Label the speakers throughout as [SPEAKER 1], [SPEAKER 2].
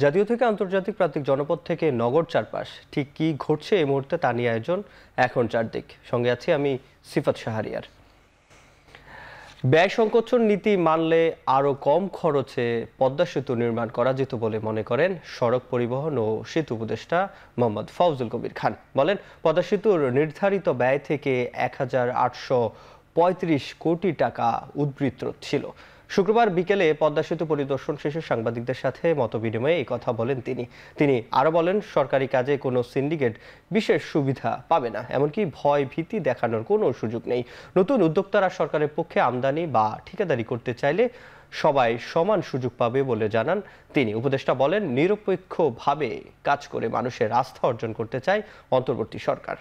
[SPEAKER 1] জাতীয় থেকে আন্তর্জাতিক প্রান্তিক জনপদ থেকে নগর চারপাশ ঠিক কি ঘটছে এই মুহূর্তে তা নিয়ে আয়োজন এখন চারদিক। সঙ্গে আছি আমি সিফাত শাহরিয়ার। ব্যয় সংকোচন নীতি মানলে আরও কম খরচে পদ্মা সেতু নির্মাণ করা যেত বলে মনে করেন সড়ক পরিবহন ও সেতু উপদেষ্টা মোহাম্মদ ফজলুল কবির খান। বলেন, পদ্মা সেতুর নির্ধারিত ব্যয় থেকে ১,৮৩৫ কোটি টাকা উদ্বৃত্ত ছিল। শুক্রবার বিকেলে পদ্মা সেতু পরিদর্শন শেষে সাংবাদিকদের সাথে মতবিনিময়ে এই কথা বলেন তিনি আরও বলেন, সরকারি কাজে কোনো সিন্ডিকেট বিশেষ সুবিধা পাবে না, এমনকি ভয় ভীতি দেখানোর কোনো সুযোগ নেই। নতুন উদ্যোক্তারা সরকারের পক্ষে আমদানি বা ঠিকাদারি করতে চাইলে সবাই সমান সুযোগ পাবে বলে জানান তিনি। উপদেষ্টা বলেন, নিরপেক্ষভাবে কাজ করে মানুষের আস্থা অর্জন করতে চায় অন্তর্বর্তী সরকার।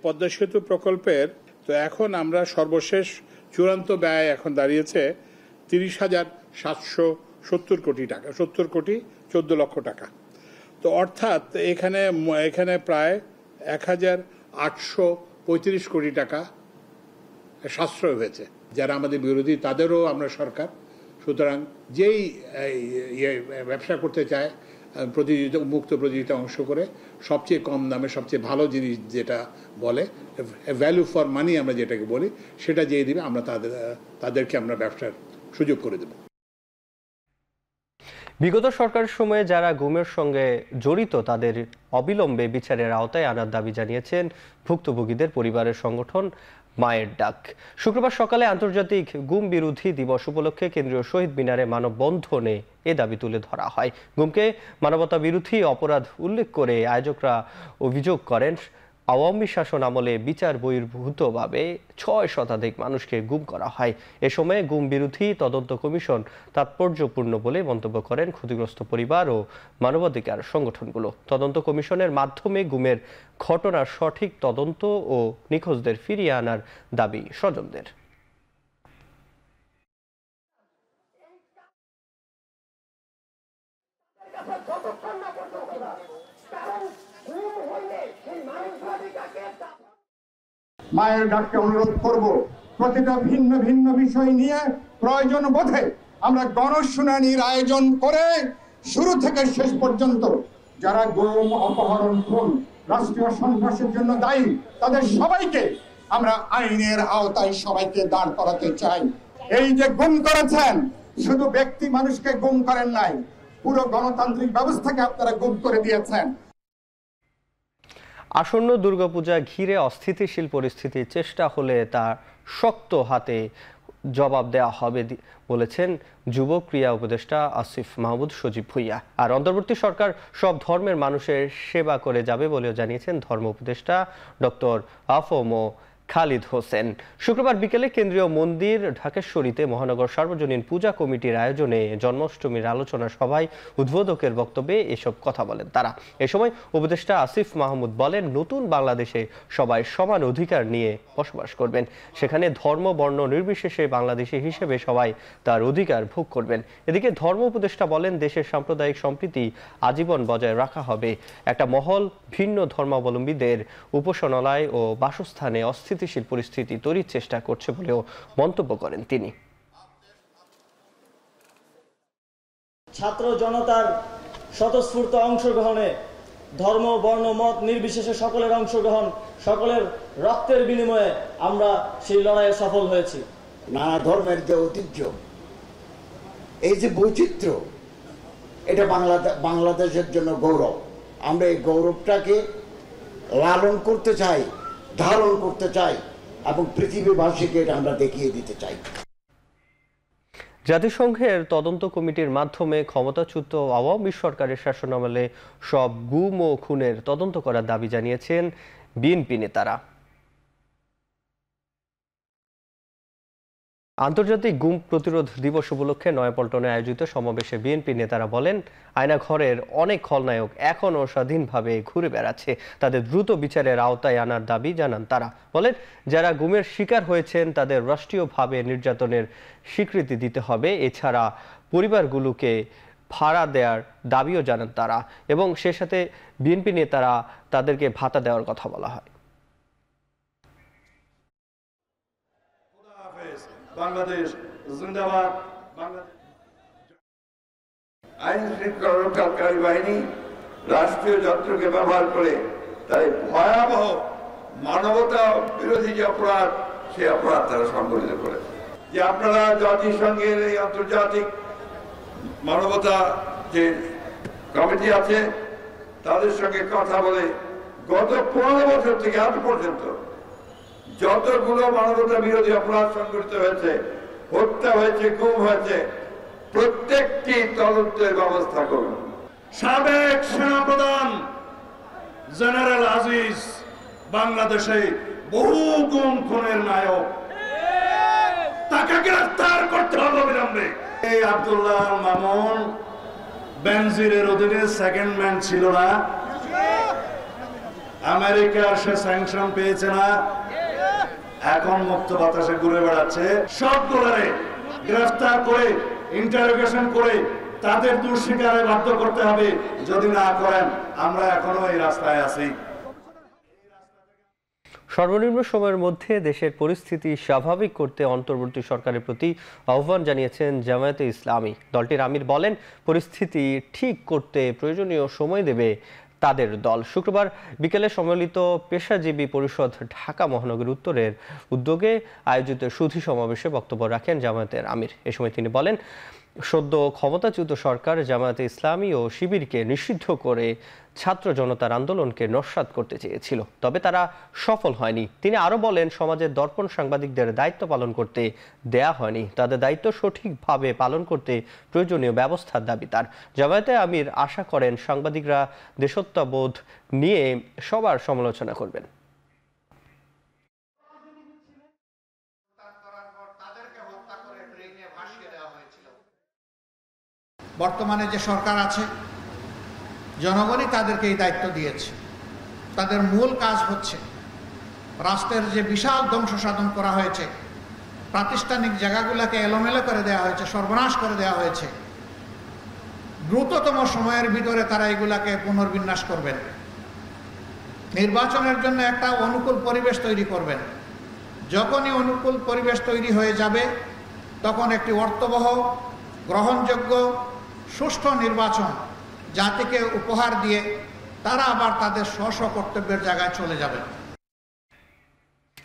[SPEAKER 2] পদ্মা সেতু প্রকল্পের তো এখন আমরা সর্বশেষ চূড়ান্ত ব্যয় এখন দাঁড়িয়েছে ৩০,৭৭০ কোটি টাকা, ৭০,১৪ লক্ষ টাকা। তো অর্থাৎ এখানে প্রায় ১,৮৩৫ কোটি টাকা সাশ্রয় হয়েছে। যারা আমাদের বিরোধী তাদেরও আমরা সরকার, সুতরাং যেই ব্যবসা করতে চায় মুক্ত প্রতিযোগিতা অংশ করে সবচেয়ে কম দামে সবচেয়ে ভালো জিনিস যেটা বলে ভ্যালু ফর মানি আমরা যেটাকে বলি সেটা দিয়ে দিবে, আমরা তাদেরকে আমরা ব্যবসার সুযোগ করে দেব।
[SPEAKER 1] বিগত সরকারের সময়ে যারা গুমের সঙ্গে জড়িত তাদের অবিলম্বে বিচারের আওতায় আনার দাবি জানিয়েছেন ভুক্তভোগীদের পরিবারের সংগঠন মায়ের ডাক। শুক্রবার সকালে আন্তর্জাতিক গুম বিরোধী দিবস উপলক্ষে কেন্দ্রীয় শহীদ মিনারে মানববন্ধনে এ দাবি তুলে ধরা হয়। গুমকে মানবতা বিরোধী অপরাধ উল্লেখ করে আয়োজকরা অভিযোগ করেন, আওয়ামী শাসন আমলে বিচার বহির্ভূতভাবে ৬ শতাধিক মানুষকে গুম করা হয়। এ সময় গুম বিরোধী তদন্ত কমিশন তাৎপর্যপূর্ণ বলে মন্তব্য করেন ক্ষতিগ্রস্ত পরিবার ও মানবাধিকার সংগঠনগুলো। তদন্ত কমিশনের মাধ্যমে গুমের ঘটনার সঠিক তদন্ত ও নিখোঁজদের ফিরিয়ে আনার দাবি স্বজনদের।
[SPEAKER 3] মায়ের ডাককে অনুরোধ করব, প্রতিটা ভিন্ন ভিন্ন বিষয় নিয়ে প্রয়োজন বোধে আমরা গণশুনানির আয়োজন করে শুরু থেকে শেষ পর্যন্ত যারা গুম, অপহরণ, খুন, রাষ্ট্রীয় সন্ত্রাসের জন্য দায়ী তাদের সবাইকে আমরা আইনের আওতায় সবাইকে দাঁড় করাতে চাই। এই যে গুম করেছেন, শুধু ব্যক্তি মানুষকে গুম করেন নাই, পুরো গণতান্ত্রিক ব্যবস্থাকে আপনারা গুম করে দিয়েছেন।
[SPEAKER 1] আসন্ন দুর্গাপূজা ঘিরে অস্থিতিশীল পরিস্থিতির চেষ্টা হলে তা শক্ত হাতে জবাব দেওয়া হবে বলেছেন যুব ক্রীড়া উপদেষ্টা আসিফ মাহমুদ সজীব ভুইয়া। আর অন্তর্বর্তী সরকার সব ধর্মের মানুষের সেবা করে যাবে বলেও জানিয়েছেন ধর্ম উপদেষ্টা ডক্টর আফম খালিদ হোসেন। শুক্রবার বিকেলে কেন্দ্রীয় মন্দির ঢাকেশ্বরীতে মহানগর সার্বজনীন পূজা কমিটির আয়োজনে জন্মাষ্টমীর আলোচনা সভায় উদ্বোধকের বক্তব্যে এসব কথা বলেন তারা। এ সময় উপদেষ্টা আসিফ মাহমুদ বলেন, নতুন বাংলাদেশে সবাই সমান অধিকার নিয়ে বসবাস করবেন, সেখানে ধর্ম বর্ণ নির্বিশেষে বাংলাদেশি হিসেবে সবাই তার অধিকার ভোগ করবেন। এদিকে ধর্ম উপদেষ্টা বলেন, দেশের সাম্প্রদায়িক সম্প্রীতি আজীবন বজায় রাখা হবে। একটা মহল ভিন্ন ধর্মাবলম্বীদের উপাসনালয় ও বাসস্থানে অস্থিতিশীল পরিস্থিতি তৈরির চেষ্টা করছে বলেও মন্তব্য করেন তিনি।
[SPEAKER 4] ছাত্র জনতার স্বতঃস্ফূর্ত অংশগ্রহণে ধর্ম বর্ণ মত নির্বিশেষে সকলের অংশগ্রহণ, সকলের রক্তের বিনিময়ে আমরা সেই লড়াইয়ে সফল হয়েছি।
[SPEAKER 5] নানা ধর্মের যে ঐতিহ্য, এই যে বৈচিত্র্য, এটা বাংলাদেশের জন্য গৌরব। আমরা এই গৌরবটাকে লালন করতে চাই, ধারণ করতে চাই এবং পৃথিবীবাসীকে এটা আমরা দেখিয়ে দিতে চাই।
[SPEAKER 1] জাতিসংঘের তদন্ত কমিটির মাধ্যমে ক্ষমতাচ্যুত আওয়ামী সরকারের শাসনামলে সব গুম ও খুনের তদন্ত করার দাবি জানিয়েছেন বিএনপি নেতারা। আন্তর্জাতিক গুম প্রতিরোধ দিবস উপলক্ষে নয়াপল্টনে আয়োজিত সমাবেশে বিএনপি নেতারা বলেন, আয়নাঘরের অনেক খলনায়ক এখনও স্বাধীনভাবে ঘুরে বেড়াচ্ছে, তাদের দ্রুত বিচারের আওতায় আনার দাবি জানান তারা। বলেন, যারা গুমের শিকার হয়েছেন তাদের রাষ্ট্রীয়ভাবে নির্যাতনের স্বীকৃতি দিতে হবে, এছাড়া পরিবারগুলোকে ভাড়া দেওয়ার দাবিও জানান তারা, এবং সে সাথে বিএনপি নেতারা তাদেরকে ভাতা দেওয়ার কথা বলা হয়।
[SPEAKER 6] বাংলাদেশ জিন্দাবাদ। বাংলাদেশ আইন শৃঙ্খলা রক্ষাকারী বাহিনী রাষ্ট্রীয় যন্ত্রকে ব্যবহার করে তাই ভয়াবহ মানবতা বিরোধী যে অপরাধ, সে অপরাধ তারা সংগঠিত করে। যে আপনারা জাতিসংঘের এই আন্তর্জাতিক মানবতা যে কমিটি আছে, তাদের সঙ্গে কথা বলে গত 15 বছর থেকে আজ পর্যন্ত যতগুলো মানবতা বিরোধী অপরাধ সংগঠিত হয়েছে, হত্যা হয়েছে, গুম হয়েছে, প্রত্যেকটি তদন্তের ব্যবস্থা করুন।
[SPEAKER 7] সাবেক সেনাপ্রধান জেনারেল আজিজ বাংলাদেশে বহু গুম খুনের নায়ক, তাকে গ্রেফতার করতে হবে অবিলম্বে। এই আব্দুল্লাহ মামুন বেনজিরের অধীনে সেকেন্ড ম্যান ছিল না, আমেরিকার সে স্যাংশন পেয়েছে না, এখন মুক্ত বাতাসে ঘুরে বেড়াচ্ছে। সবগুলোরে গ্রেফতার করে ইন্টারোগেশন করে তাদের দোষ স্বীকারে বাধ্য করতে হবে। যদি না করেন, আমরা এখনো এই রাস্তায় আছি।
[SPEAKER 1] সর্বনিম্ন সময়ের মধ্যে দেশের পরিস্থিতি স্বাভাবিক করতে অন্তর্বর্তী সরকারের প্রতি আহ্বান জানিয়েছেন জামায়াতে ইসলামী। দলটির আমির বলেন, পরিস্থিতি ঠিক করতে প্রয়োজনীয় সময় দেবে তাদের দল। শুক্রবার বিকেলে সম্মিলিত পেশাজীবী পরিষদ ঢাকা মহানগরী উত্তরের উদ্যোগে আয়োজিত সুধী সমাবেশে বক্তব্য রাখেন জামায়াতের আমির। এ সময় তিনি বলেন, সদ্য ক্ষমতাচ্যুত সরকার জামায়াতে ইসলামী ও শিবিরকে নিষিদ্ধ করে ছাত্র জনতার আন্দোলনকে নস্যাৎ করতে চেয়েছিল, তবে তারা সফল হয়নি। তিনি আরো বলেন, সমাজের দর্পণ সাংবাদিকদের দায়িত্ব পালন করতে দেয়া হয়নি, তাদের দায়িত্ব সঠিকভাবে পালন করতে প্রয়োজনীয় ব্যবস্থার দাবি তার। জামায়াতে আমির আশা করেন, সাংবাদিকরা দেশত্ববোধ নিয়ে সবার সমালোচনা করবেন।
[SPEAKER 8] বর্তমানে যে সরকার আছে, জনগণই তাদেরকে এই দায়িত্ব দিয়েছে। তাদের মূল কাজ হচ্ছে রাষ্ট্রের যে বিশাল ধ্বংস সাধন করা হয়েছে, প্রাতিষ্ঠানিক জায়গাগুলোকে এলোমেলো করে দেওয়া হয়েছে, সর্বনাশ করে দেওয়া হয়েছে, দ্রুততম সময়ের ভিতরে তারা এগুলাকে পুনর্বিন্যাস করবেন। নির্বাচনের জন্য একটা অনুকূল পরিবেশ তৈরি করবেন। যখনই অনুকূল পরিবেশ তৈরি হয়ে যাবে, তখন একটি অর্থবহ, গ্রহণযোগ্য, সুষ্ঠু নির্বাচন জাতিকে উপহার দিয়ে তারা আবার তাদের স্ব কর্তব্যের জায়গায় চলে যাবে।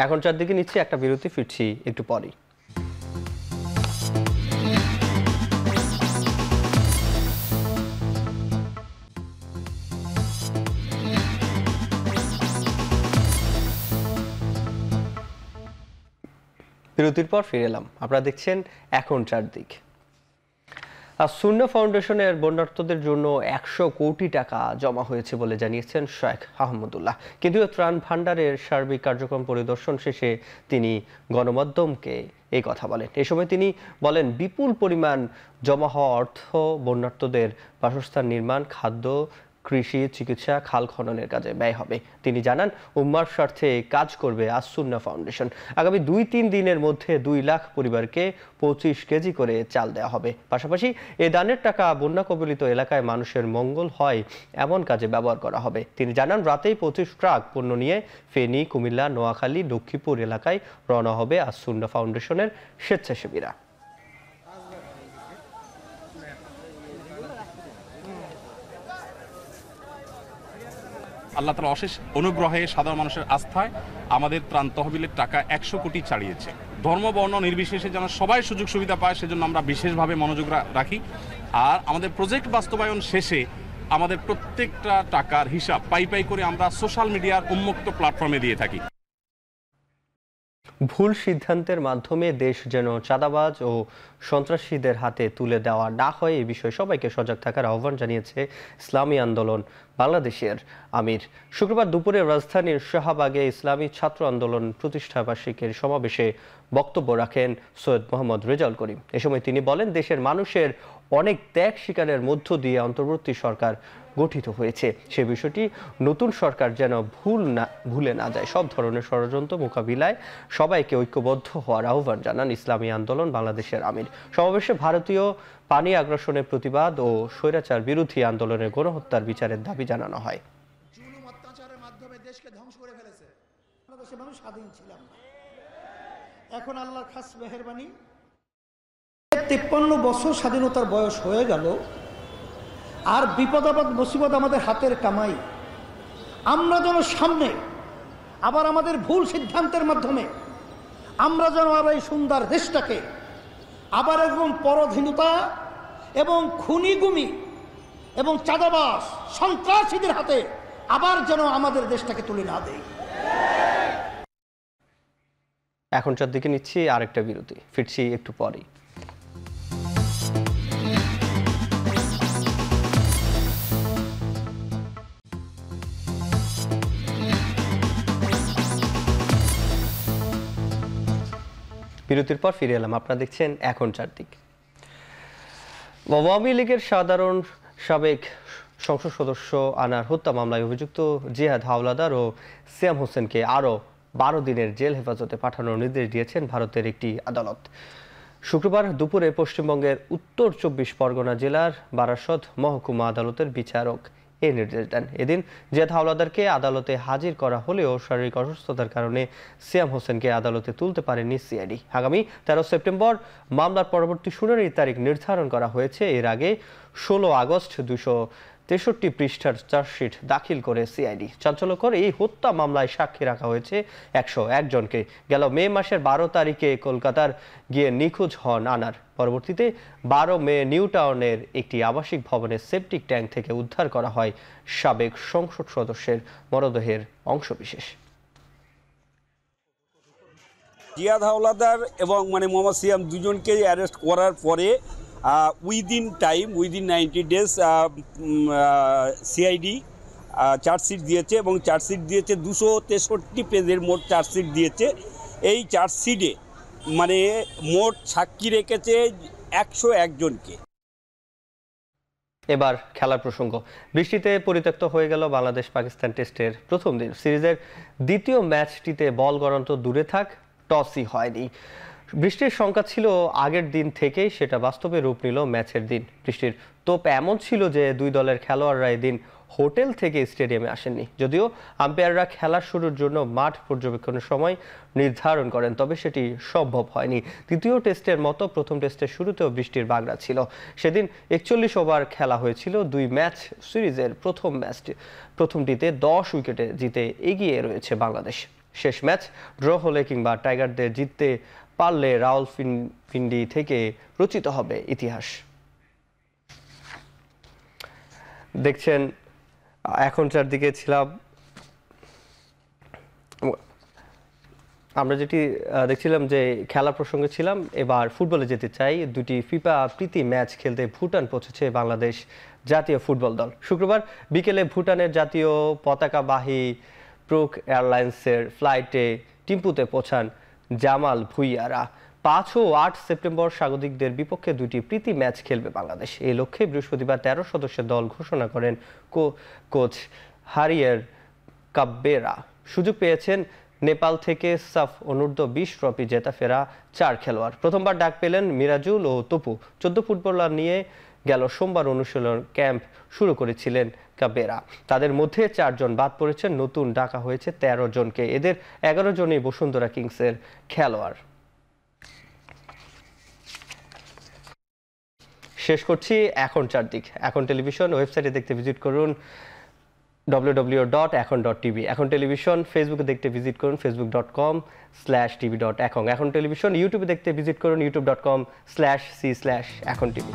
[SPEAKER 1] এখন চারদিকে নিচ্ছে একটা বিরতি, ফিরছি একটু পরেই। বিরতির পর ফিরে এলাম। আপনারা দেখছেন এখন চারদিক। সুন্নাহ ফাউন্ডেশনের বন্যার্তদের জন্য 100 কোটি টাকা জমা হয়েছে বলে জানিয়েছেন শেখ আহমদুল্লাহ। কেন্দ্রীয় ত্রাণ ভান্ডারের সার্বিক কার্যক্রম পরিদর্শন শেষে তিনি গণমাধ্যমকে এই কথা বলেন। এ সময় তিনি বলেন, বিপুল পরিমাণ জমা হওয়া অর্থ বন্যার্তদের বাসস্থান নির্মাণ, খাদ্য, কৃষি, চিকিৎসা, খাল খননের কাজে ব্যয় হবে। তিনি জানান, উম্মার স্বার্থে কাজ করবে আস-সুন্নাহ ফাউন্ডেশন। আগামী 2-3 দিনের মধ্যে 2 লাখ পরিবারকে 25 কেজি করে চাল দেওয়া হবে। পাশাপাশি এ দানের টাকা বন্যা কবলিত এলাকায় মানুষের মঙ্গল হয় এমন কাজে ব্যবহার করা হবে। তিনি জানান, রাতেই 25 ট্রাক পণ্য নিয়ে ফেনী, কুমিল্লা, নোয়াখালী, লক্ষ্মীপুর এলাকায় রওনা হবে আস-সুন্নাহ ফাউন্ডেশনের স্বেচ্ছাসেবীরা।
[SPEAKER 9] আল্লাহ তাআলার অশেষ অনুগ্রহে, সাধারণ মানুষের আস্থায় আমাদের ত্রাণ তহবিলের টাকা 100 কোটি ছাড়িয়েছে। ধর্ম বর্ণ নির্বিশেষে যেন সবাই সুযোগ সুবিধা পায়, সেজন্য আমরা বিশেষভাবে মনোযোগ রাখি। আর আমাদের প্রজেক্ট বাস্তবায়ন শেষে আমাদের প্রত্যেকটা টাকার হিসাব পাই করে আমরা সোশ্যাল মিডিয়ার উন্মুক্ত প্ল্যাটফর্মে দিয়ে থাকি।
[SPEAKER 1] ভুল সিদ্ধান্তের মাধ্যমে দেশ যেন চাঁদাবাজ ও সন্ত্রাসীদের হাতে তুলে দেওয়া না হয়, এ বিষয়ে সবাইকে সজাগ থাকার আহ্বান জানিয়েছে ইসলামী আন্দোলন বাংলাদেশের আমির। শুক্রবার দুপুরে রাজধানীর শাহবাগে ইসলামী ছাত্র আন্দোলন প্রতিষ্ঠা বার্ষিকীর সমাবেশে বক্তব্য রাখেন সৈয়দ মোহাম্মদ রেজাউল করিম। এ সময় তিনি বলেন, দেশের মানুষের অনেক ত্যাগ স্বীকারের মধ্য দিয়ে অন্তর্বর্তী সরকার গঠিত হয়েছে। সে বিষয়টি নতুন সরকার যেন ভুলে না যায়। সব ধরনের ষড়যন্ত্র মোকাবিলায় সবাইকে ঐক্যবদ্ধ হওয়ার আহ্বান জানান ইসলামী আন্দোলন বাংলাদেশের আমির। সমাবেশে ভারতীয় পানি আগ্রাসনের প্রতিবাদ ও স্বৈরাচার বিরোধী আন্দোলনের গণহত্যার বিচারের দাবি জানানো হয়।
[SPEAKER 8] জুলুম অত্যাচারের মাধ্যমে দেশকে ধ্বংস করে ফেলেছে। বাংলাদেশের মানুষ স্বাধীন ছিলাম না।
[SPEAKER 10] এখন আল্লাহর খাস মেহেরবানি 53 বছর স্বাধীনতার বয়স হয়ে গেল, আর বিপদ আপদ মুসিবত আমাদের হাতের কামাই। আমরা যেন সামনে আবার আমাদের ভুল সিদ্ধান্তের মাধ্যমে আমরা যেন আবার এই সুন্দর দেশটাকে আবার একদম পরাধীনতা এবং খুনিগুমি এবং চাঁদাবাজ সন্ত্রাসীদের হাতে আবার যেন আমাদের দেশটাকে তুলে না দেয়।
[SPEAKER 1] এখন চারদিকে নিচ্ছি আরেকটা বিরতি, ফিরছি একটু পরেই। বিরতির পর ফিরে এলাম, আপনারা দেখছেন এখন চারদিক। আওয়ামী লীগের সাবেক সংসদ সদস্য আনার হত্যা মামলায় অভিযুক্ত জিহাদ হাওলাদার ও সিয়াম হোসেনকে আরও 12 দিনের জেল হেফাজতে পাঠানোর নির্দেশ দিয়েছেন ভারতের একটি আদালত। শুক্রবার দুপুরে পশ্চিমবঙ্গের উত্তর 24 পরগনা জেলার বারাসত মহকুমা আদালতের বিচারক এই নির্দেশ দেন। এদিন জিহাদ হাওলাদারকে আদালতে হাজির করা হলেও শারীরিক অসুস্থতার কারণে সিয়াম হোসেনকে আদালতে তুলতে পারেনি সিআইডি। আগামী 13 সেপ্টেম্বর মামলার পরবর্তী শুনানির তারিখ নির্ধারণ করা হয়েছে। এর আগে 16 আগস্ট 263 পৃষ্ঠার চার্জশিট দাখিল করে সিআইডি। চাঞ্চল্যকর এই হত্যা মামলায় সাক্ষী রাখা হয়েছে 101 জনকে। গেল মে মাসের 12 তারিখে কলকাতার গিয়ে নিখোঁজ হন আনার। পরবর্তীতে 12 মে নিউ টাউনের একটি আবাসিক ভবনের সেপটিক ট্যাঙ্ক থেকে উদ্ধার করা হয় সাবেক সংসদ সদস্যের মরদেহের অংশবিশেষ।
[SPEAKER 11] জিহাদ হাওলাদার এবং মোহাম্মদ সিয়াম দুজনকেই অ্যারেস্ট করার পরে উইদিন 90 ডেজ সিআইডি চার্জশিট দিয়েছে এবং চার্জশিট দিয়েছে 263 পেজের মোট চার্জশিট দিয়েছে। এই চার্জশিটে মোট সাক্ষী রেখেছে 101 জনকে।
[SPEAKER 1] এবার খেলার প্রসঙ্গ। বৃষ্টিতে পরিত্যক্ত হয়ে গেল বাংলাদেশ পাকিস্তান টেস্টের প্রথম দিন। সিরিজের দ্বিতীয় ম্যাচটিতে বল গড়ানো তো দূরে থাক, টসই হয়নি। বৃষ্টির সংখ্যা ছিল আগের দিন থেকেই, সেটা বাস্তবে রূপ নিল ম্যাচের দিন। বৃষ্টির তোপ এমন ছিল যে দুই দলের খেলোয়াড়রা এদিন হোটেল থেকে স্টেডিয়ামে আসেননি। যদিও আম্পায়াররা খেলা শুরুর জন্য মাঠ পর্যবেক্ষণের সময় নির্ধারণ করেন, তবে সেটি সম্ভব হয়নি। তৃতীয় টেস্টের মতো প্রথম টেস্টের শুরুতেও বৃষ্টির বাগড়া ছিল। সেদিন 41 ওভার খেলা হয়েছিল। 2 ম্যাচ সিরিজের প্রথমটিতে 10 উইকেটে জিতে এগিয়ে রয়েছে বাংলাদেশ। শেষ ম্যাচ ড্র হলে কিংবা টাইগারদের জিততে পারলে রাওয়ালপিন্ডি থেকে রচিত হবে ইতিহাস। দেখছেন এখন চারদিকে ছিলাম। আমরা যেটি দেখছিলাম যে খেলার প্রসঙ্গে ছিলাম, এবার ফুটবলে যেতে চাই। 2টি ফিফা প্রীতি ম্যাচ খেলতে ভুটান পৌঁছেছে বাংলাদেশ জাতীয় ফুটবল দল। শুক্রবার বিকেলে ভুটানের জাতীয় পতাকাবাহী প্রুক এয়ারলাইন্সের ফ্লাইটে টিম্পুতে পৌঁছান জামাল ভুইয়ারা। 5 ও 8 সেপ্টেম্বর স্বাগতিকদের বিপক্ষে 2টি প্রীতি ম্যাচ খেলবে বাংলাদেশ। এই লক্ষ্যে বৃহস্পতিবার 13 সদস্যের দল ঘোষণা করেন কোচ হারিয়ার কাব্বেরা। সুযোগ পেয়েছেন নেপাল থেকে সাফ অনূর্ধ্ব 20 ট্রফি জেতা ফেরা 4 খেলোয়াড়। প্রথমবার ডাক পেলেন মিরাজুল ও তপু। 14 ফুটবলার নিয়ে গেল সোমবার অনুশীলন ক্যাম্প শুরু করেছিলেন কাবেরা। তাদের মধ্যে 4 জন বাদ পড়েছেন, নতুন ডাকা হয়েছে 13 জনকে। এদের 11 জনই বসুন্ধরা কিংসের খেলোয়াড়। শেষ করছি এখন চারদিক। এখন টেলিভিশন ওয়েবসাইটে দেখতে ভিজিট করুন www.ekon.tv। এখন টেলিভিশন ফেসবুকে দেখতে ভিজিট করুন facebook.com/tv.ekon। এখন টেলিভিশন ইউটিউবে দেখতে ভিজিট করুন youtube.com/c/ekontv।